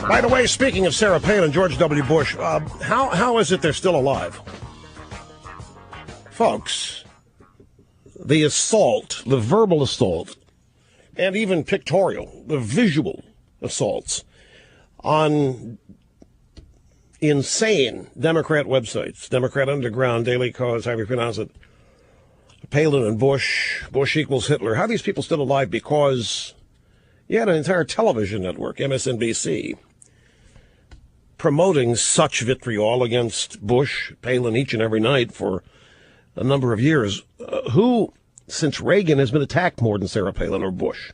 By the way, speaking of Sarah Palin and George W. Bush, how is it they're still alive? Folks, the assault, the verbal assault, and even pictorial, the visual assaults on insane Democrat websites, Democrat Underground, Daily Cause, however you pronounce it, Palin and Bush, Bush equals Hitler. How are these people still alive? Because you had an entire television network, MSNBC, promoting such vitriol against Bush, Palin each and every night for a number of years. Who, since Reagan, has been attacked more than Sarah Palin or Bush?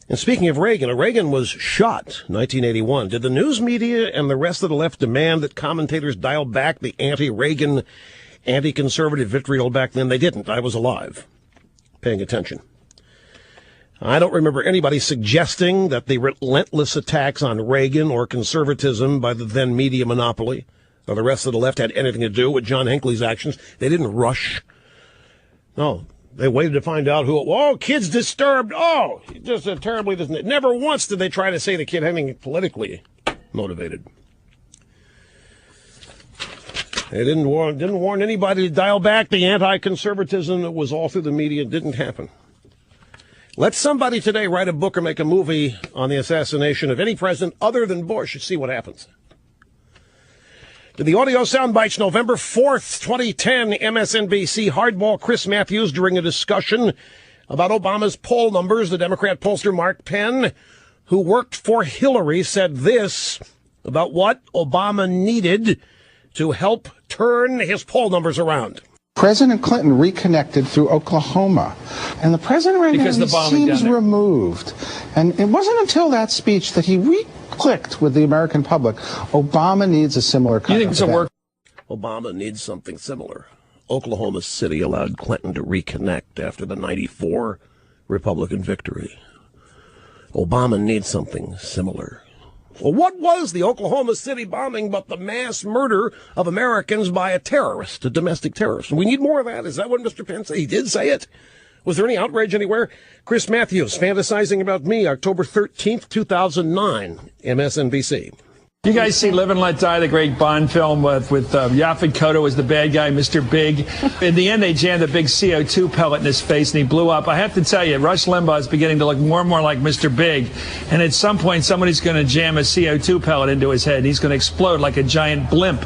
And speaking of Reagan, Reagan was shot in 1981. Did the news media and the rest of the left demand that commentators dial back the anti-Reagan, anti-conservative vitriol back then? They didn't. I was alive, paying attention. I don't remember anybody suggesting that the relentless attacks on Reagan or conservatism by the then media monopoly or the rest of the left had anything to do with John Hinckley's actions. They didn't rush. No, they waited to find out who it was. Oh, kid's disturbed. Oh, just terribly. Never once did they try to say the kid had anything politically motivated. They didn't warn anybody to dial back the anti-conservatism that was all through the media. It didn't happen. Let somebody today write a book or make a movie on the assassination of any president other than Bush and see what happens. The audio sound bites, November 4th, 2010, MSNBC hardball Chris Matthews during a discussion about Obama's poll numbers. The Democrat pollster Mark Penn, who worked for Hillary, said this about what Obama needed to help turn his poll numbers around. President Clinton reconnected through Oklahoma, and the president right now seems removed. And it wasn't until that speech that he clicked with the American public. Obama needs a similar kind of event. Obama needs something similar. Oklahoma City allowed Clinton to reconnect after the 94 Republican victory. Obama needs something similar. Well, what was the Oklahoma City bombing but the mass murder of Americans by a terrorist, a domestic terrorist? We need more of that. Is that what Mr. Pence said? He did say it. Was there any outrage anywhere? Chris Matthews, fantasizing about me, October 13th, 2009, MSNBC. You guys see Live and Let Die, the great Bond film with Yaphet Kotto as the bad guy, Mr. Big. In the end, they jammed a big CO2 pellet in his face, and he blew up. I have to tell you, Rush Limbaugh is beginning to look more and more like Mr. Big. And at some point, somebody's going to jam a CO2 pellet into his head, and he's going to explode like a giant blimp.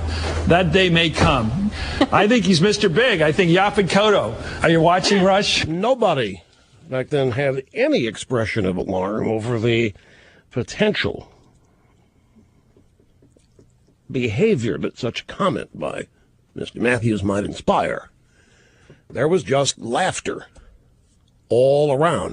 That day may come. I think he's Mr. Big. I think Yaphet Kotto. Are you watching, Rush? Nobody back then had any expression of alarm over the potential behavior that such a comment by Mr. Matthews might inspire. There was just laughter all around.